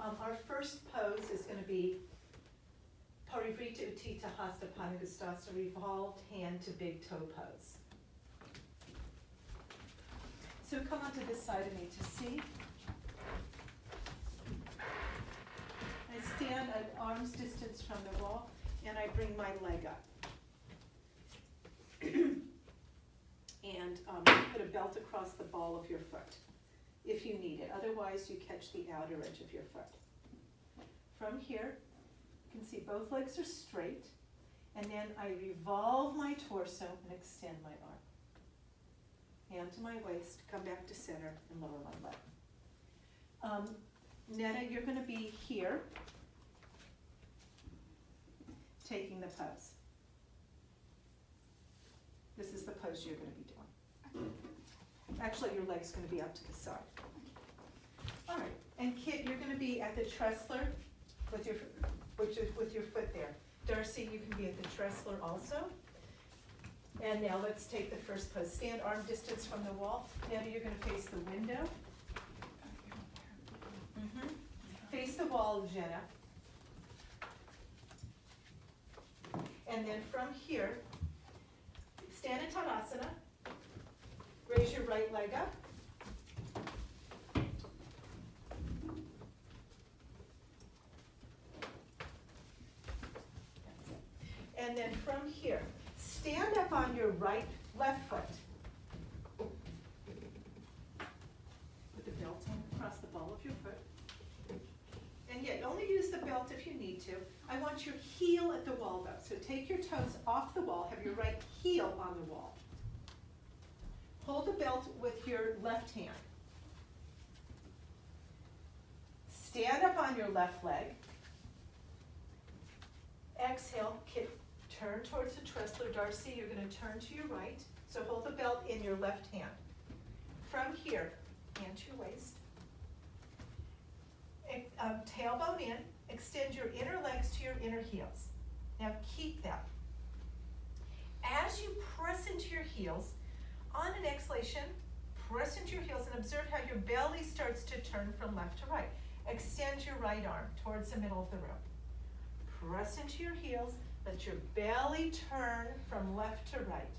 Our first pose is going to be Parivrtta, Utthita, Hasta, Padangustasana, revolved hand to big toe pose. So come onto this side of me to see. I stand at arm's distance from the wall, and I bring my leg up. And put a belt across the ball of your foot, if you need it. Otherwise, you catch the outer edge of your foot. From here, you can see both legs are straight, and then I revolve my torso and extend my arm. Hand to my waist, come back to center, and lower my leg. Netta, you're going to be here, taking the pose. This is the pose you're going to be doing. Actually, your leg's going to be up to the side. All right, and Kit, you're going to be at the Tressler with your foot there. Darcy, you can be at the Tressler also. And now let's take the first pose. Stand arm distance from the wall. Now you're going to face the window. Face the wall, Jenna. And then from here, stand in Konasana. Raise your right leg up. That's it. And then from here, stand up on your left foot. Put the belt in across the ball of your foot. And yet, only use the belt if you need to. I want your heel at the wall though. So take your toes off the wall, have your right heel on the wall. Hold the belt with your left hand. Stand up on your left leg. Exhale, turn towards the Tressler. Darcy, you're going to turn to your right. So hold the belt in your left hand. From here, hand to your waist. Tailbone in. Extend your inner legs to your inner heels. Now keep them. As you press into your heels, on an exhalation, press into your heels and observe how your belly starts to turn from left to right. Extend your right arm towards the middle of the room. Press into your heels, let your belly turn from left to right.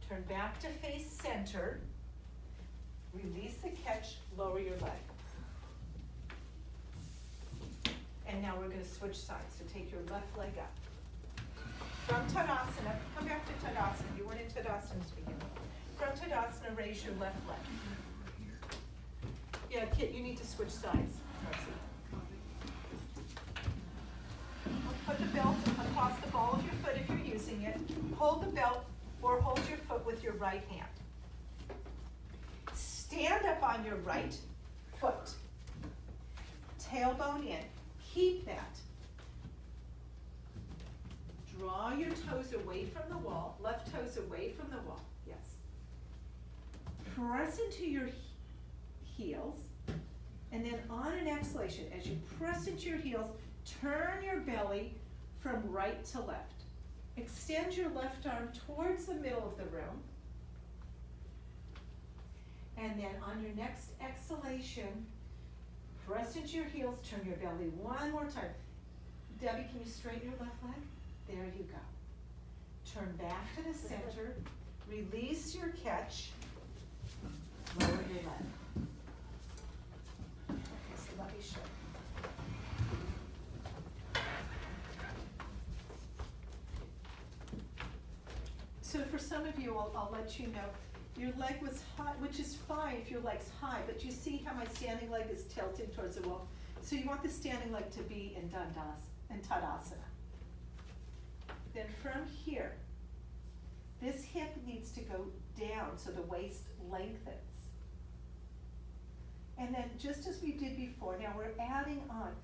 Turn back to face center. Release the catch, lower your leg. And now we're going to switch sides. So take your left leg up. From Tadasana, come back to Tadasana. You weren't in Tadasana to begin with. From Tadasana, raise your left leg. Yeah, Kit, you need to switch sides. Put the belt across the ball of your foot if you're using it. Hold the belt or hold your foot with your right hand. Stand up on your right foot. Tailbone in. Keep that. Draw your toes away from the wall, left toes away from the wall, yes. Press into your heels, and then on an exhalation, as you press into your heels, turn your belly from right to left. Extend your left arm towards the middle of the room, and then on your next exhalation, press into your heels, turn your belly one more time. Debbie, can you straighten your left leg? There you go. Turn back to the center. Release your catch. Lower your leg. Okay, so let me show you. So for some of you, I'll let you know, your leg was high, which is fine if your leg's high, but you see how my standing leg is tilted towards the wall? So you want the standing leg to be in Tadasana. Then from here, this hip needs to go down so the waist lengthens. And then just as we did before, now we're adding on.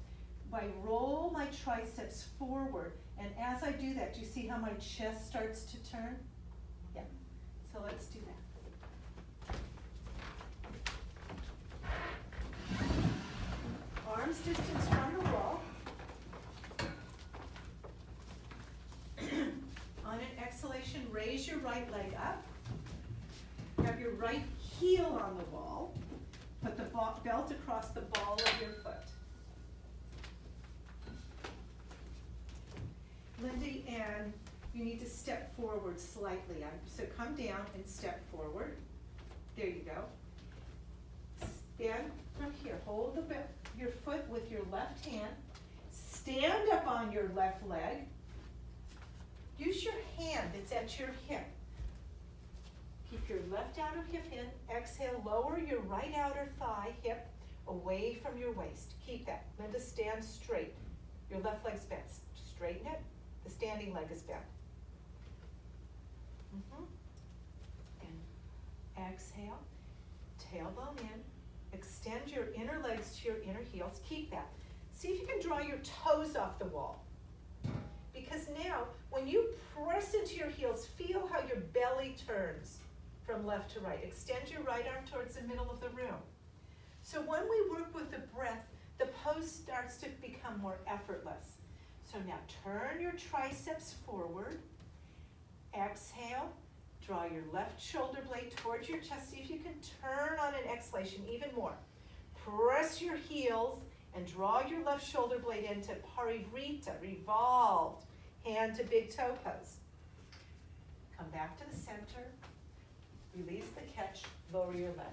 I roll my triceps forward, and as I do that, do you see how my chest starts to turn? Yeah, so let's do that. Arms distance from the wall. On an exhalation, your right leg up. Have your right heel on the wall. Put the belt across the ball of your foot. Lindy, and you need to step forward slightly. So come down and step forward. There you go. Stand from here. Hold your foot with your left hand. Stand up on your left leg. Use your hand that's at your hip. Keep your left outer hip in. Exhale, lower your right outer thigh, hip, away from your waist. Keep that. Linda, stand straight. Your left leg's bent. Straighten it. The standing leg is bent. And exhale, tailbone in. Extend your inner legs to your inner heels. Keep that. See if you can draw your toes off the wall. Because now, when you press into your heels, feel how your belly turns from left to right. Extend your right arm towards the middle of the room. So when we work with the breath, the pose starts to become more effortless. So now turn your triceps forward. Exhale. Draw your left shoulder blade towards your chest. See if you can turn on an exhalation even more. Press your heels and draw your left shoulder blade into Parivrtta, revolved, hand to big toe pose. Come back to the center. Release the catch, lower your leg.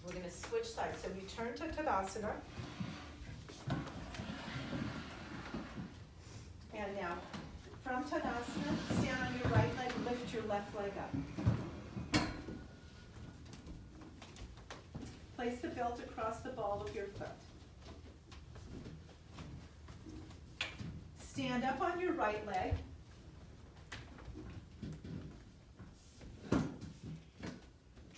We're going to switch sides. So we turn to Tadasana. And now, from Tadasana, stand on your right leg, lift your left leg up. Place the belt across the ball of your foot. Stand up on your right leg.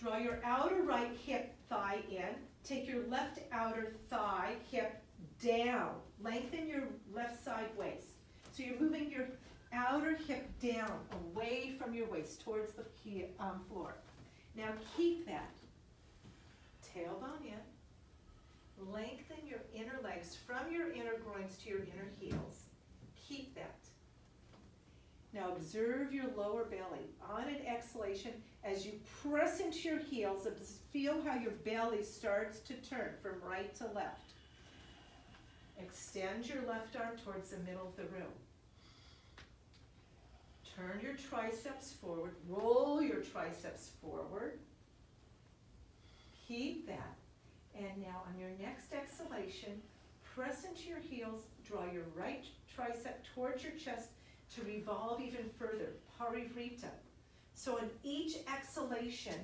Draw your outer right hip thigh in. Take your left outer thigh, hip down. Lengthen your left side waist. So you're moving your outer hip down, away from your waist, towards the floor. Now keep that. Tailbone in. Lengthen your inner legs from your inner groins to your inner heels. Keep that. Now observe your lower belly. On an exhalation, as you press into your heels, feel how your belly starts to turn from right to left. Extend your left arm towards the middle of the room. Turn your triceps forward. Roll your triceps forward. Keep that. And now on your next exhalation, press into your heels. Draw your right tricep towards your chest to revolve even further. Parivrtta. So on each exhalation,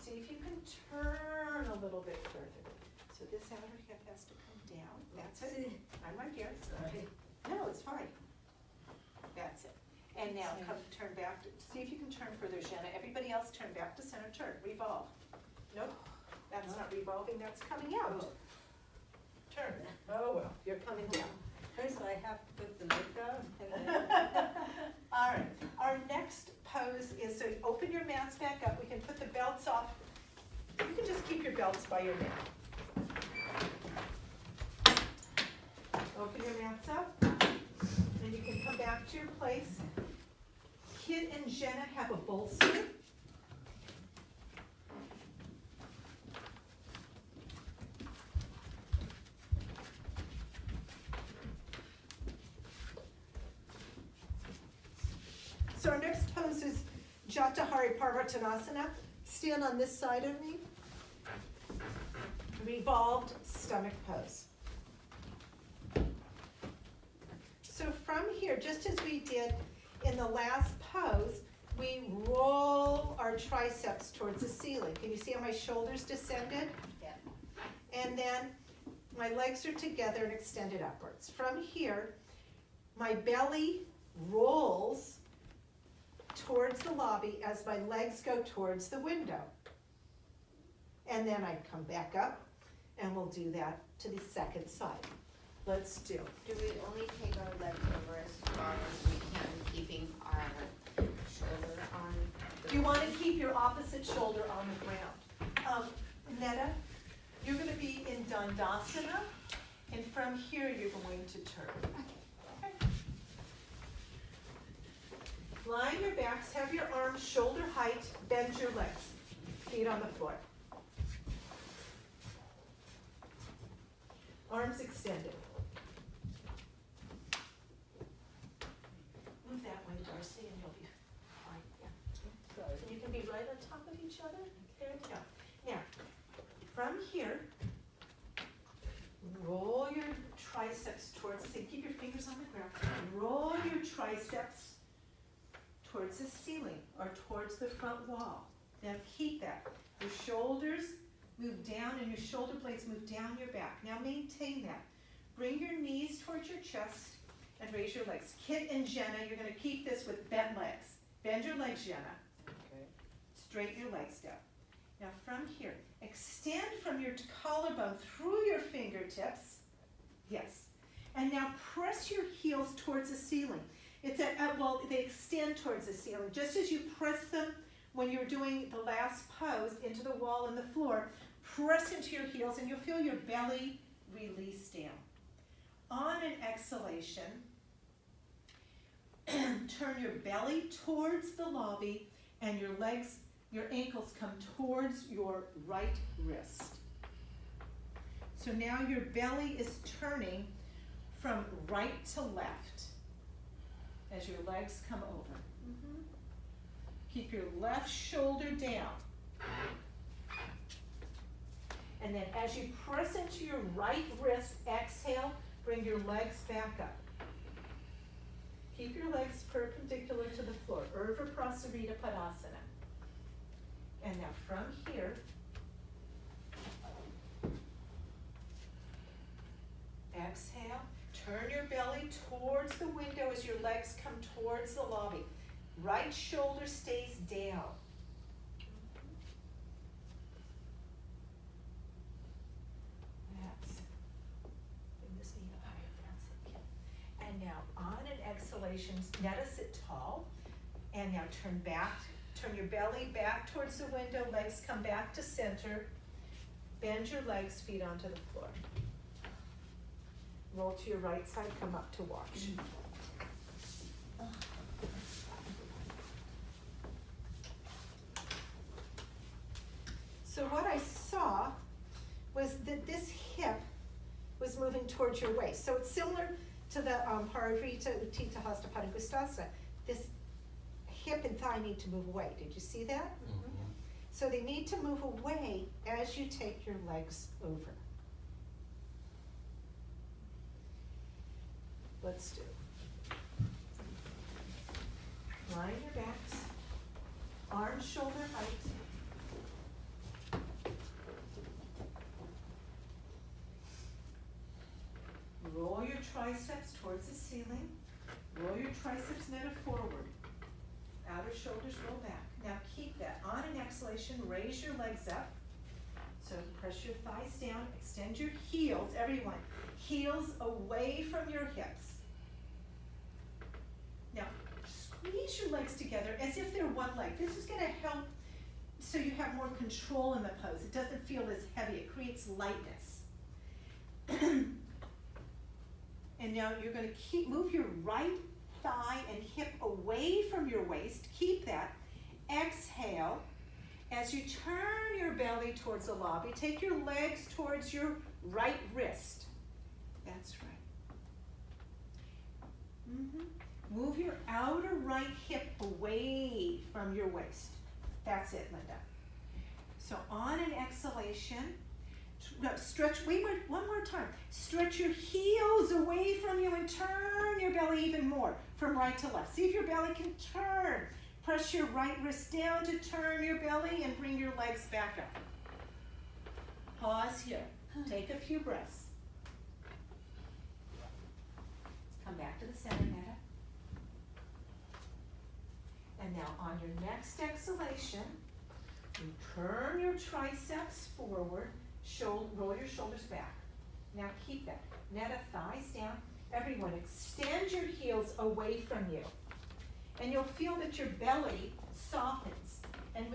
see if you can turn a little bit further. So this outer hip has to come down. That's it. I'm right here. Sorry. No, it's fine. That's it. And now come turn back. See if you can turn further, Jenna. Everybody else turn back to center. Turn. Revolve. Nope. That's not revolving. That's coming out. Turn. Oh, well. You're coming down. First I have to put the leg down and then... All right. Our next pose is, so open your mats back up. We can put the belts off. You can just keep your belts by your neck. Open your mats up. And you can come back to your place. Kit and Jenna have a bolster. So our next pose is Jathara Parivartanasana. Stand on this side of me. Revolved stomach pose. So from here, just as we did in the last pose, we roll our triceps towards the ceiling. Can you see how my shoulders descended? Yeah. And then my legs are together and extended upwards. From here, my belly rolls towards the lobby as my legs go towards the window. And then I come back up, and we'll do that to the second side. Let's do. Do we only take our legs over as far as we can, keeping our shoulder on the... You want to keep your opposite shoulder on the ground. Netta, you're going to be in Dandasana, and from here you're going to turn. Okay. Lie on your backs, have your arms shoulder height, bend your legs, feet on the floor. Arms extended. Move that way, Darcy, and you'll be fine. Yeah. Good. And you can be right on top of each other. There we go. Now, from here, roll your triceps towards the ceiling. Keep your fingers on the ground. Roll your triceps towards the ceiling or towards the front wall. Now keep that. Your shoulders move down and your shoulder blades move down your back. Now maintain that. Bring your knees towards your chest and raise your legs. Kit and Jenna, you're going to keep this with bent legs. Bend your legs, Jenna. Okay. Straighten your legs down. Now from here, extend from your collarbone through your fingertips. Yes. And now press your heels towards the ceiling. It's well, they extend towards the ceiling. Just as you press them when you're doing the last pose into the wall and the floor, press into your heels and you'll feel your belly release down. On an exhalation, turn your belly towards the lobby and your legs, your ankles come towards your right wrist. So now your belly is turning from right to left as your legs come over. Keep your left shoulder down. And then as you press into your right wrist, exhale, bring your legs back up. Keep your legs perpendicular to the floor. Urdhva Padmasana. And now from here, exhale, turn your belly towards the window as your legs come towards the lobby. Right shoulder stays down. That's it. Bring this knee up higher. That's it. And now on an exhalation, let us sit tall. And now turn your belly back towards the window, legs come back to center. Bend your legs, feet onto the floor. Roll to your right side, come up to watch. So what I saw was that this hip was moving towards your waist. So it's similar to the Parivrtta, Utthita, Hasta, Padangustasana. This hip and thigh need to move away. Did you see that? Mm-hmm. So they need to move away as you take your legs over. Let's do. Line your backs, arms shoulder height. Roll your triceps towards the ceiling. Roll your triceps netted forward. Outer shoulders roll back. Now keep that. On an exhalation, raise your legs up. So press your thighs down, extend your heels, everyone. Heels away from your hips. Now, squeeze your legs together as if they're one leg. This is going to help so you have more control in the pose. It doesn't feel as heavy. It creates lightness. And now you're going to move your right thigh and hip away from your waist. Keep that. Exhale. As you turn your belly towards the lobby, take your legs towards your right wrist. That's right. Move your outer right hip away from your waist. That's it, Linda. So on an exhalation, stretch, one more time. Stretch your heels away from you and turn your belly even more from right to left. See if your belly can turn. Press your right wrist down to turn your belly and bring your legs back up. Pause here. Take a few breaths. Come back to the center, Netta. And now on your next exhalation, you turn your triceps forward, roll your shoulders back. Now keep that. Netta, thighs down. Everyone, extend your heels away from you. And you'll feel that your belly softens and it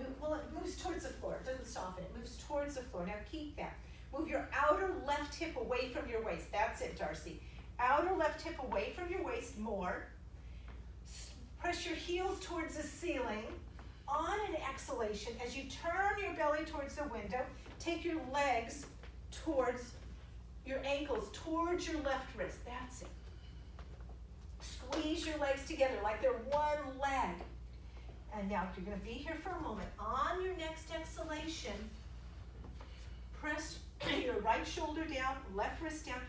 moves towards the floor. It doesn't soften, it moves towards the floor. Now keep that. Move your outer left hip away from your waist. That's it, Darcy. Outer left hip away from your waist more. Press your heels towards the ceiling. On an exhalation, as you turn your belly towards the window, take your legs towards your ankles towards your left wrist. That's it. Squeeze your legs together like they're one leg. And now you're going to be here for a moment. On your next exhalation, press your right shoulder down, left wrist down.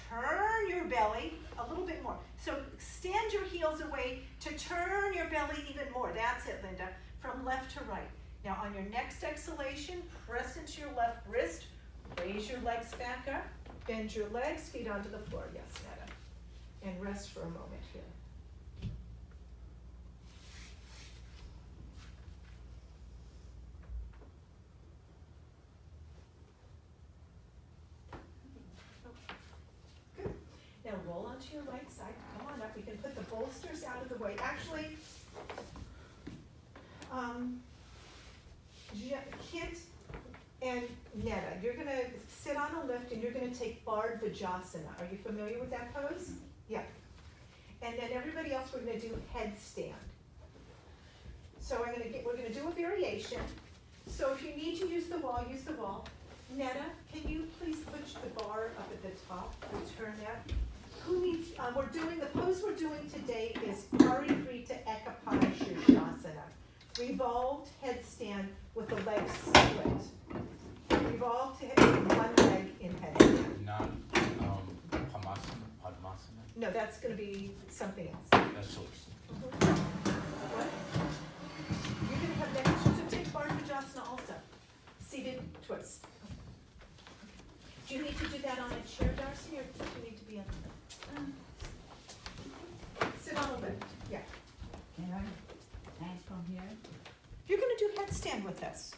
Turn your belly a little bit more. So extend your heels away to turn your belly even more. That's it, Linda. From left to right. Now on your next exhalation, press into your left wrist. Raise your legs back up. Bend your legs, feet onto the floor. Yes, Netta. And rest for a moment here. Good. Now roll onto your right side. Come on up. We can put the bolsters out of the way. Actually, Kit and Netta, you're going to sit on a lift and you're going to take Parivrtta. Are you familiar with that pose? Yeah. And then everybody else, we're going to do headstand. So we're going to do a variation. So if you need to use the wall, use the wall. Netta, can you please push the bar up at the top? Return that. Who needs? The pose we're doing today is Parivrtta Sirsasana. Revolved headstand with the legs split. Revolve to one leg in headstand. Not Padmasana? No, that's going to be something else. That's yours. What? You're going to have that. So take Padangustasana also. Seated twist. Do you need to do that on a chair, Darcy, or do you need to be on sit on a lift? Yeah. Can I hang from here? You're going to do headstand with us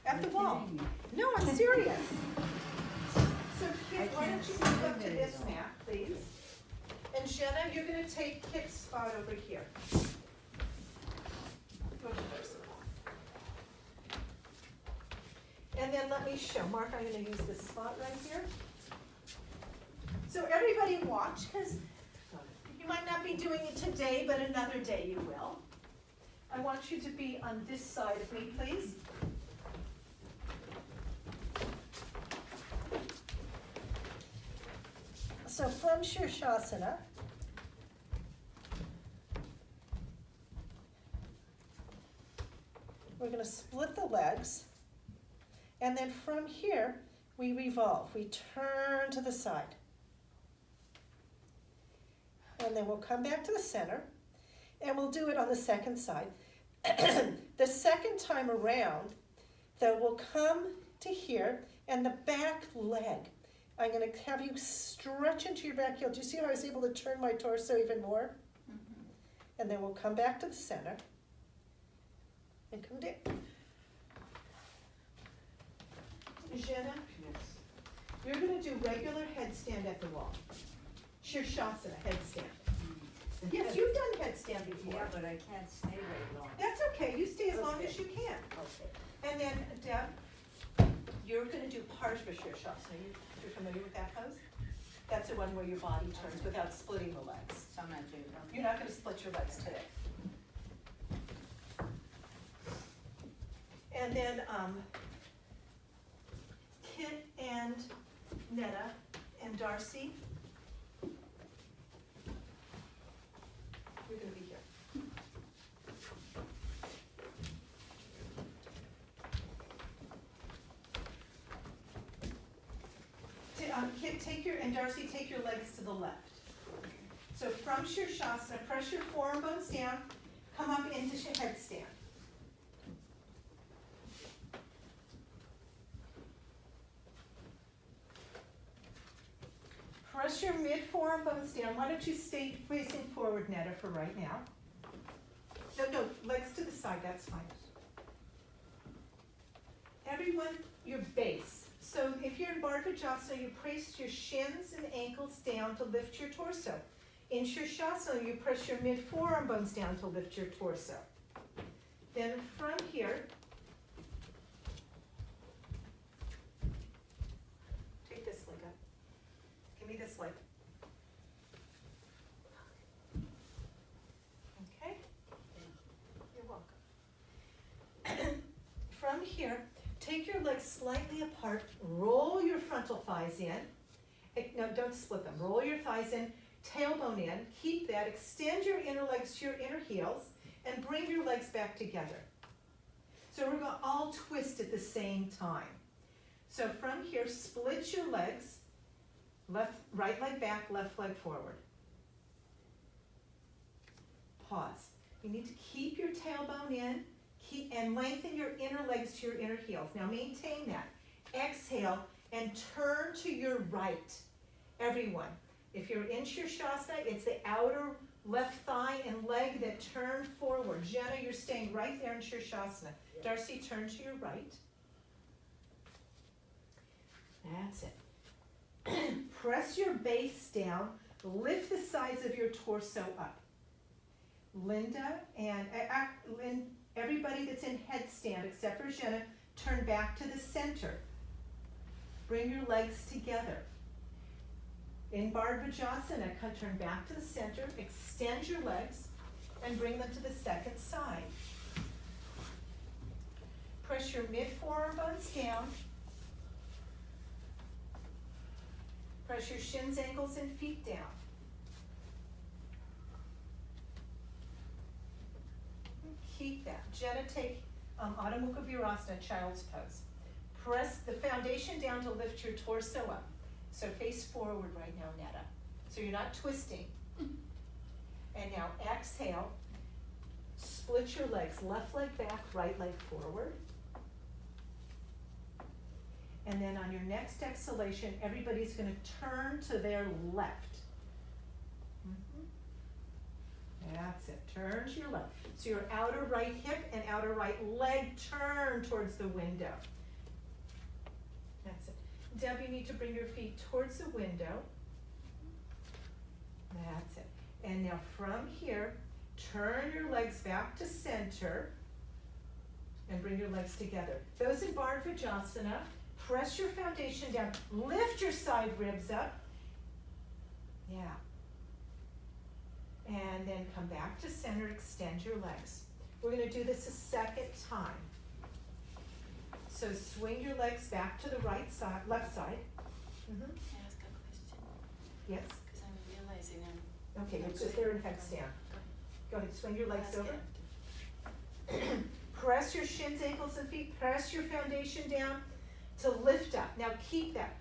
at the You're wall. kidding me. No, I'm serious. So Kit, I why can't don't you stand move up to very this long. mat, please? And Jenna, you're going to take Kit's spot over here. Go to Darcy. And then let me show. Mark, I'm going to use this spot right here. So everybody watch, because you might not be doing it today, but another day you will. I want you to be on this side of me, please. So from Sirsasana, we're going to split the legs, and then from here, we revolve. We turn to the side. And then we'll come back to the center, and we'll do it on the second side. The second time around, though, we'll come to here, and the back leg. I'm going to have you stretch into your back heel. Do you see how I was able to turn my torso even more? Mm-hmm. And then we'll come back to the center and come down. Jenna, Yes. you're going to do regular headstand at the wall. Sirsasana, headstand. Yes, you've done headstand before. Yeah, but I can't stay very long. That's okay. You stay as long Okay. as you can. Okay. And then, Deb, you're going to do Parsva Sirsasana. You're familiar with that pose? That's the one where your body turns without splitting the legs. So I'm not doing it. You're not going to split your legs today. And then Kit and Netta and Darcy, you're going to be here. Kit, and Darcy, take your legs to the left. So from Sirsasana, press your forearm bones down, come up into headstand. Press your mid-forearm bones down. Why don't you stay facing forward, Netta, for right now? No, legs to the side, that's fine. Everyone, your base. So if you're in Parivrtta, you press your shins and ankles down to lift your torso. In Sirsasana, you press your mid-forearm bones down to lift your torso. Then from here, take this leg up. Give me this leg. Okay? You're welcome. From here, take your legs slightly apart, roll your frontal thighs in, No, don't split them. Roll your thighs in, tailbone in, keep that, extend your inner legs to your inner heels, and bring your legs back together. So we're gonna all twist at the same time. So from here, split your legs, right leg back, left leg forward. Pause. You need to keep your tailbone in, and lengthen your inner legs to your inner heels. Now maintain that. Exhale and turn to your right. Everyone, if you're in Sirsasana, it's the outer left thigh and leg that turn forward. Janu, you're staying right there in Sirsasana. Darcy, turn to your right. That's it. Press your base down. Lift the sides of your torso up. Linda and everybody that's in headstand except for Jenna, turn back to the center. Bring your legs together. In Padmasana, turn back to the center, extend your legs, and bring them to the second side. Press your mid-forearm bones down. Press your shins, ankles, and feet down. Keep that. Jenna, take Adho Mukha Virasana, child's pose. Press the foundation down to lift your torso up. So face forward right now, Netta. So you're not twisting. And now exhale. Split your legs. Left leg back, right leg forward. And then on your next exhalation, everybody's going to turn to their left. That's it. Turn to your left. So your outer right hip and outer right leg turn towards the window. That's it. Deb, you need to bring your feet towards the window. That's it. And now from here, turn your legs back to center and bring your legs together. Those in Padangustasana, press your foundation down. Lift your side ribs up. Yeah. And then come back to center, extend your legs. We're going to do this a second time. So swing your legs back to the right side, left side. Can I ask a question? Yes. Because I'm realizing I'm. Okay, you're just there in headstand. Go ahead, swing your legs over. Press your shins, ankles, and feet. Press your foundation down to lift up. Now keep that.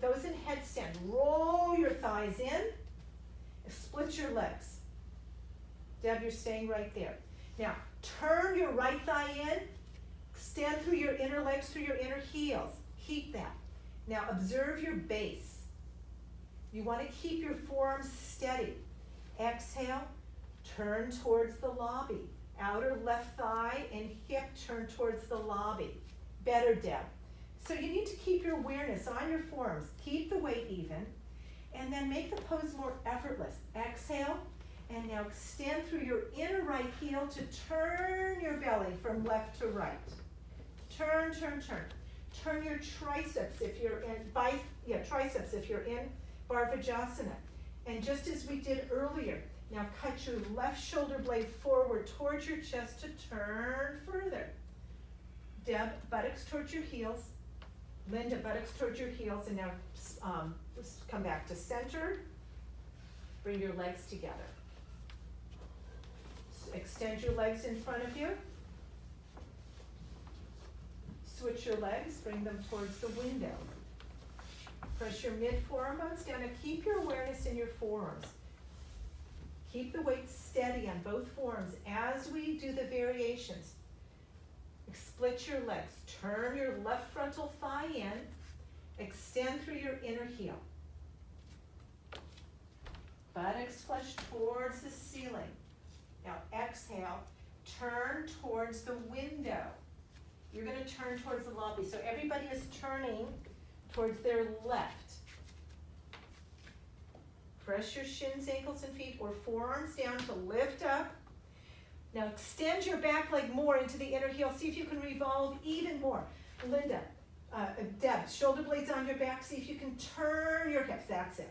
Those in headstand, roll your thighs in. Split your legs. Deb, you're staying right there. Now, turn your right thigh in. Stand through your inner legs, through your inner heels. Keep that. Now, observe your base. You want to keep your forearms steady. Exhale, turn towards the lobby. Outer left thigh and hip turn towards the lobby. Better, Deb. So you need to keep your awareness on your forearms. Keep the weight even. And then make the pose more effortless. Exhale, and now extend through your inner right heel to turn your belly from left to right. Turn, turn, turn. Turn your triceps if you're in triceps if you're in Padmasana. And just as we did earlier, now cut your left shoulder blade forward towards your chest to turn further. Deb, buttocks towards your heels. Linda, buttocks towards your heels, and now come back to center. Bring your legs together. Extend your legs in front of you. Switch your legs, bring them towards the window. Press your mid-forearm bones down and keep your awareness in your forearms. Keep the weight steady on both forearms as we do the variations. Split your legs. Turn your left frontal thigh in. Extend through your inner heel. Buttocks flush towards the ceiling. Now exhale, turn towards the window. You're going to turn towards the lobby. So everybody is turning towards their left. Press your shins, ankles, and feet or forearms down to lift up. Now extend your back leg more into the inner heel. See if you can revolve even more. Linda, Deb, shoulder blades on your back. See if you can turn your hips. That's it.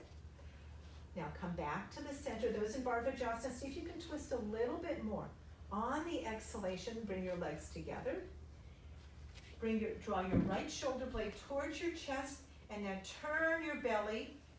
Now come back to the center. Those in Padmasana, see if you can twist a little bit more. On the exhalation, bring your legs together. Draw your right shoulder blade towards your chest, and now turn your belly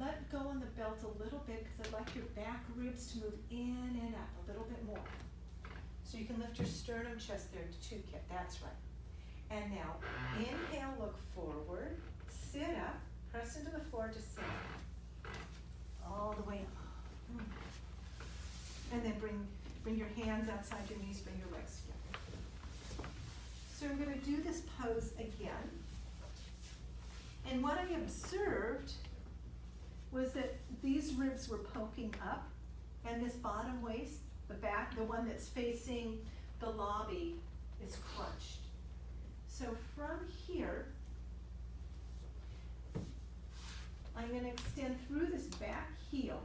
let go on the belt a little bit because I'd like your back ribs to move in and up a little bit more. So you can lift your sternum chest there too, Kit. That's right. And now, inhale, look forward, sit up, press into the floor to sit. All the way up. And then bring your hands outside your knees, bring your legs together. So we're going to do this pose again. And what I observed was that these ribs were poking up, and this bottom waist, the back, the one that's facing the lobby, is crunched. So from here, I'm going to extend through this back heel.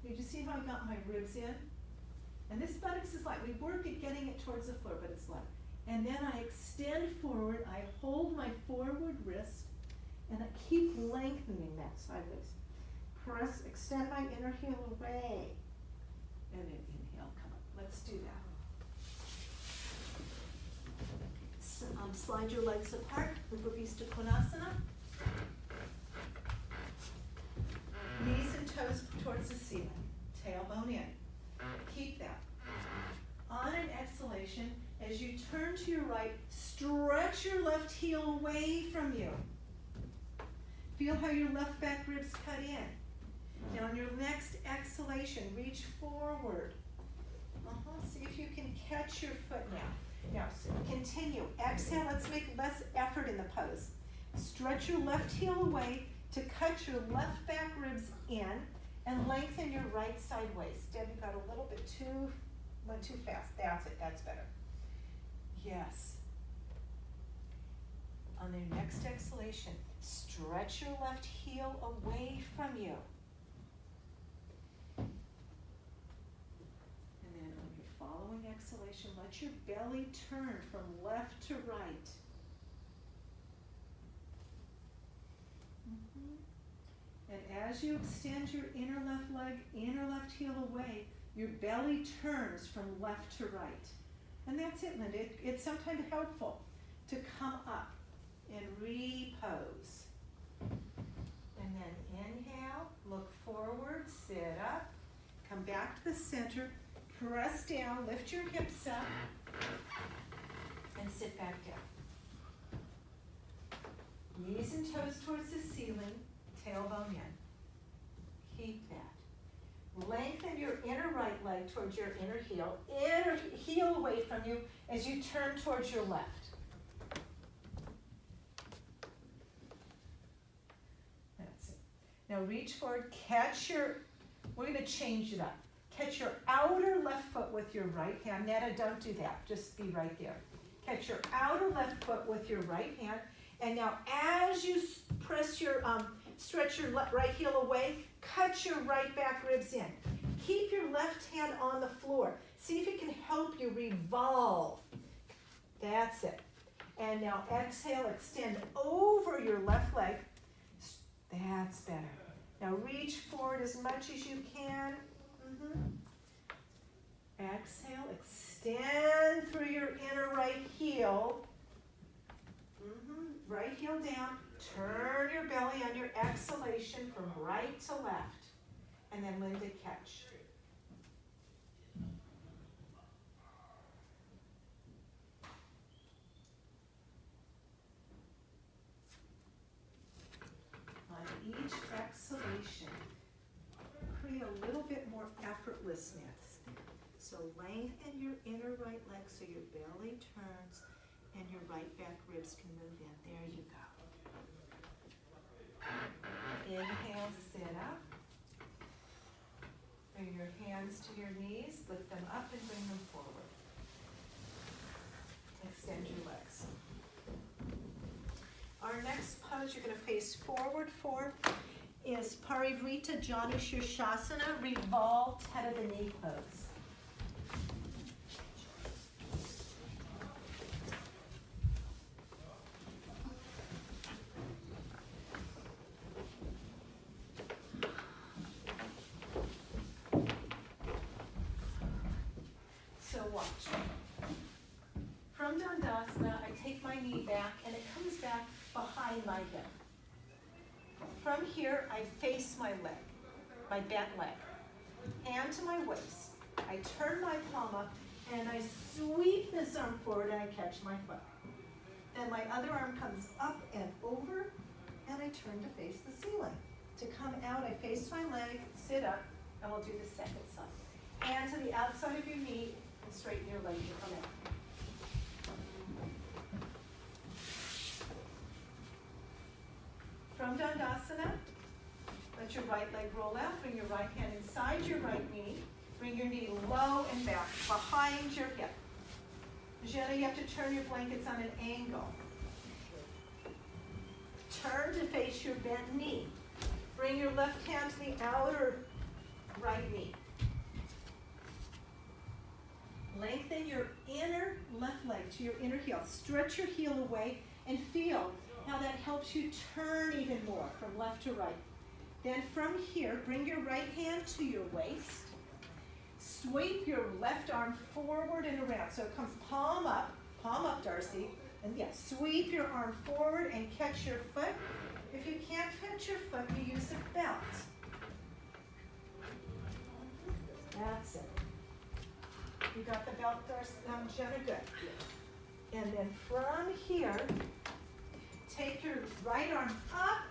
Did you see how I got my ribs in? And this buttocks is light. We work at getting it towards the floor, but it's light. And then I extend forward, I hold my forward wrist, and I keep lengthening that sideways. Press, extend my inner heel away. And then inhale, come up. Let's do that. Slide your legs apart, Upavistha Konasana. Knees and toes towards the ceiling. Tailbone in. Keep that. On an exhalation, as you turn to your right, stretch your left heel away from you. Feel how your left back ribs cut in. Now on your next exhalation, reach forward. See if you can catch your foot now. Now, continue. Exhale, let's make less effort in the pose. Stretch your left heel away to cut your left back ribs in and lengthen your right side waist. Deb, you got a little bit went too fast. That's it, that's better. Yes. On your next exhalation, stretch your left heel away from you. And then on your following exhalation, let your belly turn from left to right. And as you extend your inner left leg, inner left heel away, your belly turns from left to right. And that's it, Linda. It's sometimes helpful to come up and repose. And then inhale, look forward, sit up, come back to the center, press down, lift your hips up, and sit back down. Knees and toes towards the ceiling, tailbone in. Keep that. Lengthen your inner right leg towards your inner heel away from you as you turn towards your left. That's it. Now reach forward, we're going to change it up. Catch your outer left foot with your right hand. Netta, don't do that. Just be right there. Catch your outer left foot with your right hand. And now as you press your, stretch your right heel away, cut your right back ribs in. Keep your left hand on the floor. See if it can help you revolve. That's it. And now exhale, extend over your left leg. That's better. Now reach forward as much as you can. Exhale, extend through your inner right heel. Right heel down. Turn your belly on your exhalation from right to left. And then Linda, catch. On each exhalation, create a little bit more effortlessness. So lengthen your inner right leg so your belly turns and your right back ribs can move in. There you go. Inhale, sit up. Bring your hands to your knees, lift them up and bring them forward. Extend your legs. Our next pose you're going to face forward for is Parivrtta Janu Sirsasana, revolved head of the knee pose. Watch. From Padangustasana, I take my knee back and it comes back behind my hip. From here, I face my leg, my bent leg. Hand to my waist. I turn my palm up and I sweep this arm forward and I catch my foot. Then my other arm comes up and over and I turn to face the ceiling. To come out, I face my leg, sit up, and we'll do the second side. Hand to the outside of your knee and straighten your leg to come out. From Padangustasana, let your right leg roll out, bring your right hand inside your right knee, bring your knee low and back, behind your hip. Janu, you have to turn your blankets on an angle. Turn to face your bent knee. Bring your left hand to the outer right knee. Lengthen your inner left leg to your inner heel. Stretch your heel away and feel how that helps you turn even more from left to right. Then from here, bring your right hand to your waist. Sweep your left arm forward and around. So it comes palm up, Darcy. And yeah, sweep your arm forward and catch your foot. If you can't catch your foot, you use a belt. That's it. You got the belt, Darcy? Janu, good. And then from here, take your right arm up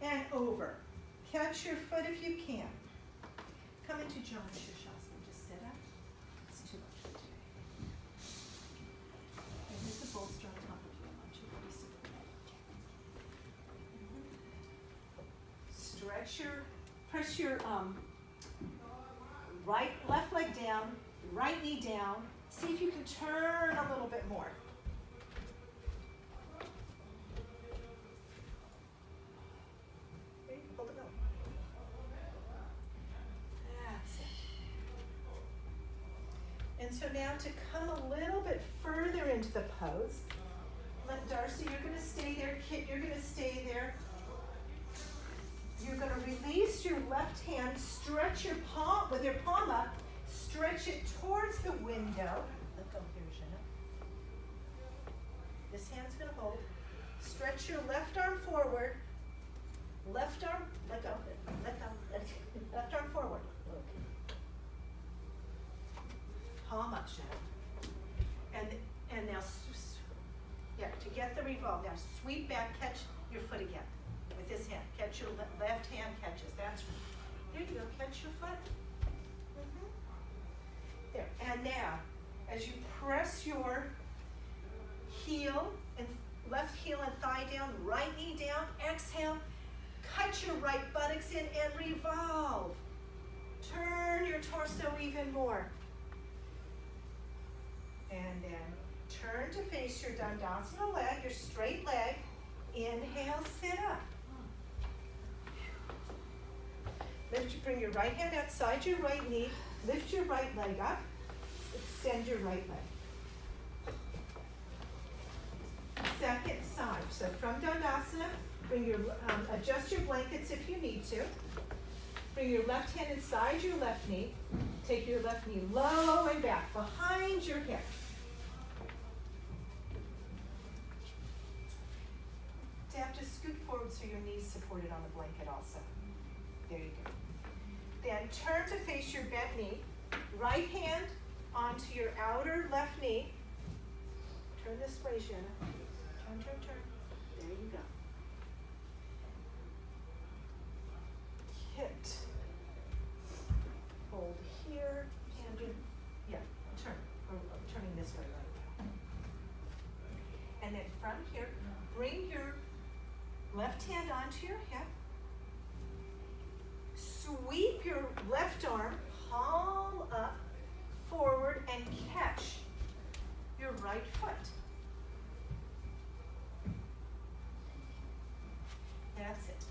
and over. Catch your foot if you can. Come into Janu Sirsasana. Just sit up. It's too much for today. And there's a bolster on top of you. I want you to be supported. Press your left leg down, right knee down. See if you can turn a little bit more. Hold it up. That's it. And so now to come a little bit further into the pose, Darcy, you're going to stay there. Kit, you're going to stay there. You're going to release your left hand, stretch your palm, with your palm up, stretch it towards the window. Let go here, Janu. This hand's going to hold. Stretch your left arm forward. Left arm, let go, let go, left arm forward. Okay. Palm up, Janu. And now, yeah, to get the revolve, now sweep back, catch your foot again. With this hand, catch your left hand catches. That's right. There you go. Catch your foot. There. And now, as you press your heel and left heel and thigh down, right knee down, exhale. Cut your right buttocks in and revolve. Turn your torso even more. And then turn to face your Padangustasana leg, your straight leg. Inhale, sit up. Bring your right hand outside your right knee. Lift your right leg up. Extend your right leg. Second side. So from Padangustasana, bring your adjust your blankets if you need to. Bring your left hand inside your left knee. Take your left knee low and back behind your hip. To have to scoot forward so your knees supported on the blanket also. There you go. Then turn to face your bent knee. Right hand onto your outer left knee. Turn this way, Janu. Turn. There you go. Hit. Hold here. Hand in. Yeah, turn. I'm turning this way right now. And then from here, bring your left hand onto your hip. Sweep your left arm, palm up, forward, and catch your right foot. That's it.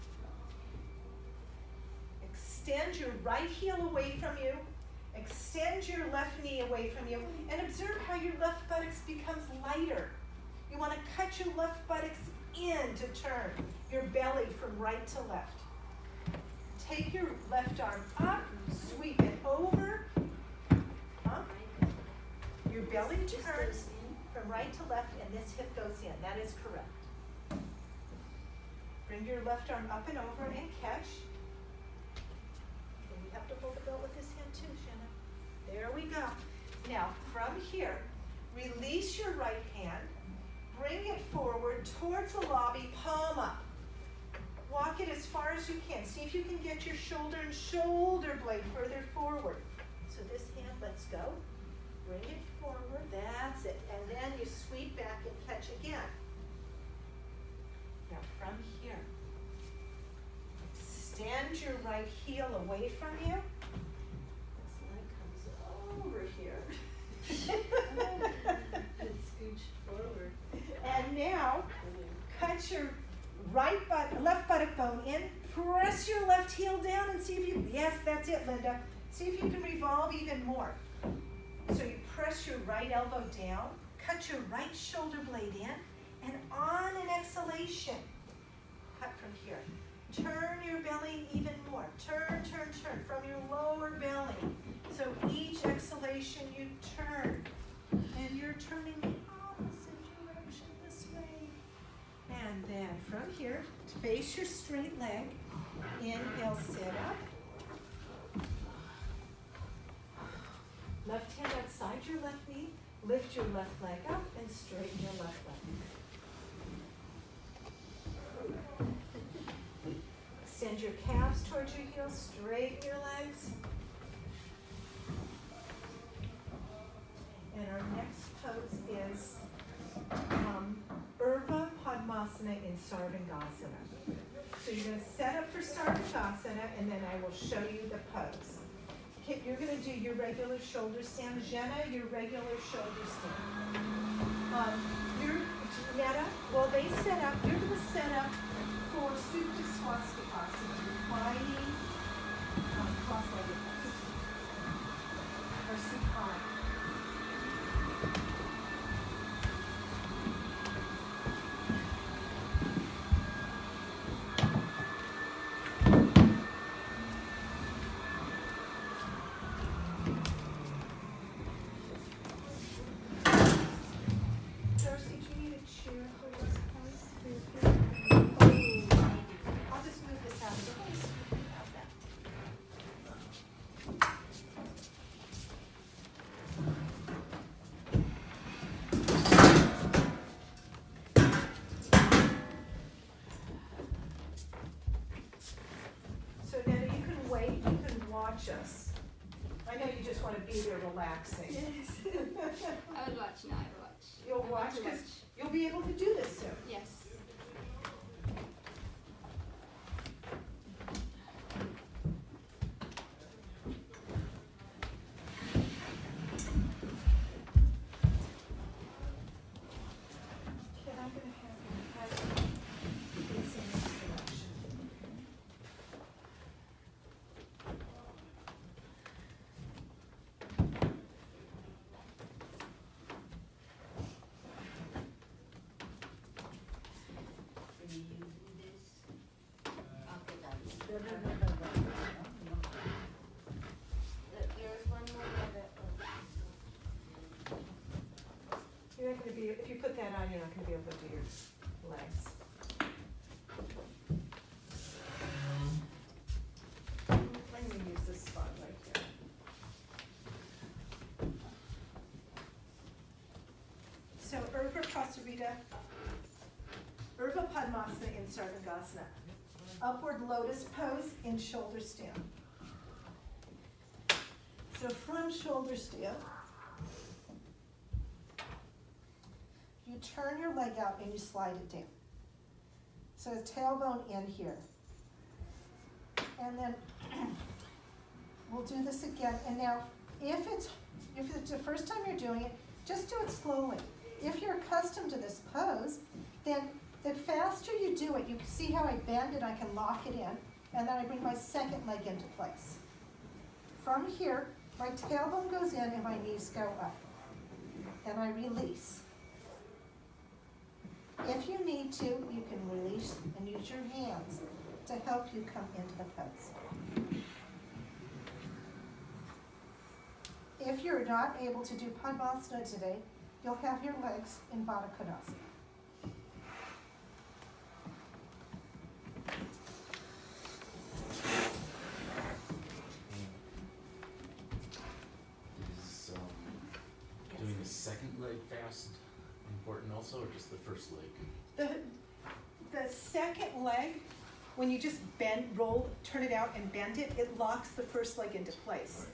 Extend your right heel away from you. Extend your left knee away from you. And observe how your left buttocks becomes lighter. You want to cut your left buttocks in to turn your belly from right to left. Take your left arm up, sweep it over, up. Your belly turns from right to left and this hip goes in. That is correct. Bring your left arm up and over and catch. And we have to hold the belt with this hand too, Shanna. There we go. Now, from here, release your right hand. Bring it forward towards the lobby, palm up. Walk it as far as you can. See if you can get your shoulder and shoulder blade further forward. So this hand lets go. Bring it forward, that's it. And then you sweep back and catch again. Now from here, extend your right heel away from you. This leg comes over here. And scooch forward. And now, cut your left buttock bone in, press your left heel down and see if you, yes, that's it, Linda. See if you can revolve even more. So you press your right elbow down, cut your right shoulder blade in, and on an exhalation, cut from here. Turn your belly even more. Turn, turn, turn from your lower belly. So each exhalation you turn, and you're turning the opposite direction this way. And then from here, face your straight leg. Inhale, sit up. Left hand outside your left knee. Lift your left leg up and straighten your left leg. Extend your calves towards your heels. Straighten your legs. And our next pose is Urdhva Padmasana in Sarvangasana. So you're going to set up for Sarvangasana, and then I will show you the pose. You're going to do your regular shoulder stand. Jenna, your regular shoulder stand. Netta, well, they set up, you're going to set up for Supta Swastikasana, reclining cross-legged pose. Or supine. Us. I know you just want to be there relaxing. Yes. I would watch now, I would watch. You'll watch because you'll be able to do this soon. Yes. Okay, I'm going to have you facing this direction. There's one more that You're not going to be, if you put that on, you're not going to be able to do your legs. I'm going to use this spot right here. So Urdhva Padmasana in Sarvangasana. Upward lotus pose in shoulder stand. So from shoulder stand, you turn your leg out and you slide it down. So tailbone in here. And then we'll do this again. And now, if it's the first time you're doing it, just do it slowly. If you're accustomed to this pose, then the faster you do it, you can see how I bend and I can lock it in, and then I bring my second leg into place. From here, my tailbone goes in and my knees go up. Then I release. If you need to, you can release and use your hands to help you come into the pose. If you're not able to do Padmasana today, you'll have your legs in Baddha Konasana. the second leg fast important also, or just the first leg? The second leg, when you just bend, roll, turn it out and bend it, it locks the first leg into place.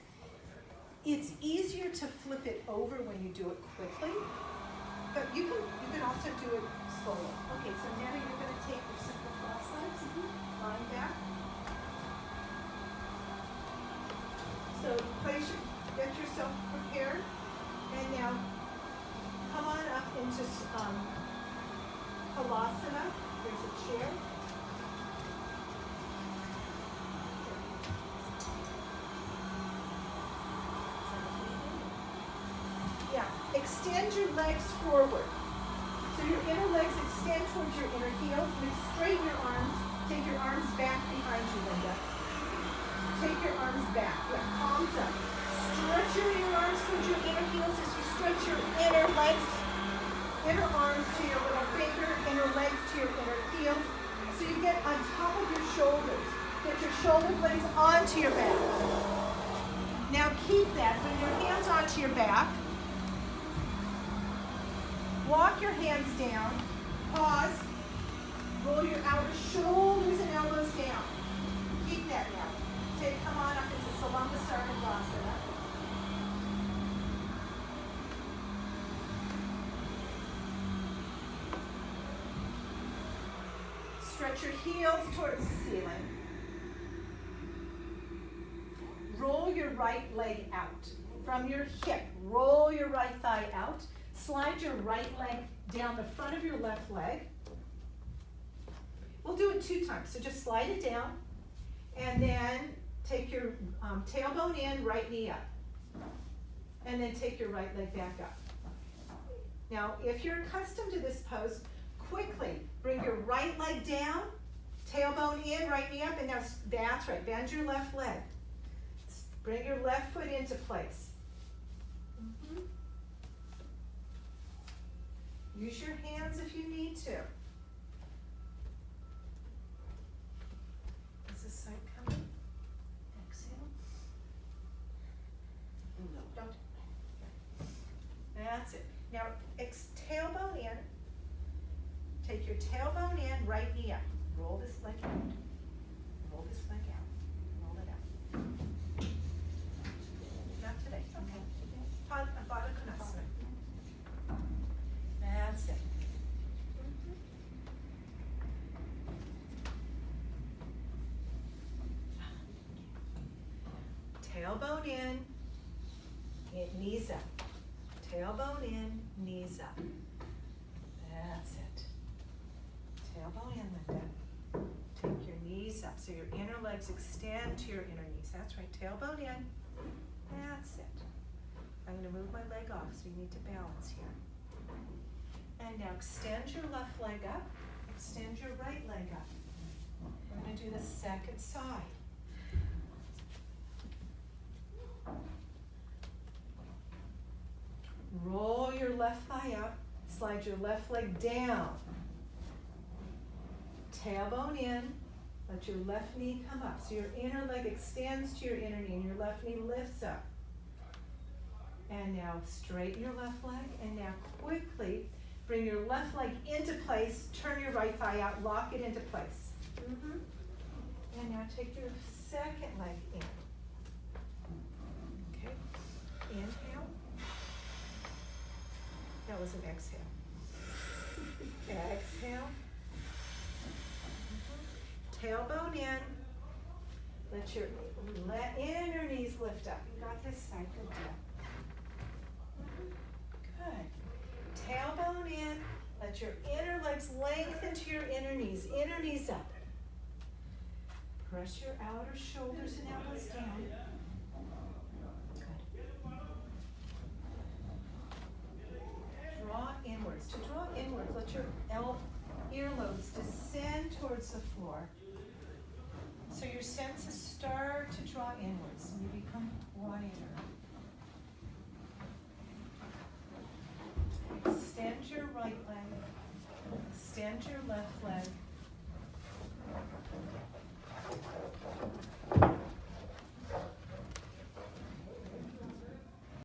It's easier to flip it over when you do it quickly, but you can also do it slowly. Okay, so now you're going to take your simple cross legs, lying back. So get yourself prepared, and now come on up into Konasana. There's a chair. Yeah, extend your legs forward. So your inner legs extend towards your inner heels, and straighten your arms. Take your arms back behind you, Linda. Take your arms back. Yeah, palms up. Stretch your inner arms towards your inner heels as you stretch your inner legs, inner arms to your little finger, inner legs to your inner heels. So you get on top of your shoulders. Get your shoulder blades onto your back. Now keep that. Bring your hands onto your back. Walk your hands down. Pause. Roll your outer shoulders and elbows down. Keep that now. Come on up into Sarvangasana. Stretch your heels towards the ceiling. Roll your right leg out. From your hip, roll your right thigh out. Slide your right leg down the front of your left leg. We'll do it 2 times. So just slide it down, and then take your tailbone in, right knee up. And then take your right leg back up. Now, if you're accustomed to this pose, quickly bring your right leg down, tailbone in, right knee up, and now that's right. Bend your left leg. Bring your left foot into place. Use your hands if you need to. Is this side coming? Exhale. No, don't. That's it. Now, tailbone in. Take your tailbone in, right knee up. Roll this leg out. Roll this leg out. Roll it out. Not today. Okay. Padangustasana. That's it. Tailbone in, knees up. Tailbone in, knees up. That's it. Tailbone in, Linda. Take your knees up so your inner legs extend to your inner knees. That's right. Tailbone in. That's it. I'm going to move my leg off, so you need to balance here. And now extend your left leg up. Extend your right leg up. We're going to do the second side. Roll your left thigh out. Slide your left leg down. Tailbone in. Let your left knee come up. So your inner leg extends to your inner knee, and your left knee lifts up. And now straighten your left leg, and now quickly bring your left leg into place, turn your right thigh out, lock it into place. And now take your second leg in. Okay, inhale. That was an exhale. Exhale. Tailbone in. Let your inner knees lift up. You got this side, good deal. Good. Tailbone in. Let your inner legs lengthen to your inner knees up. Press your outer shoulders and elbows down. Good. Draw inwards. To draw inwards, let your earlobes descend towards the floor. So your senses start to draw inwards and you become wider. Extend your right leg. Extend your left leg.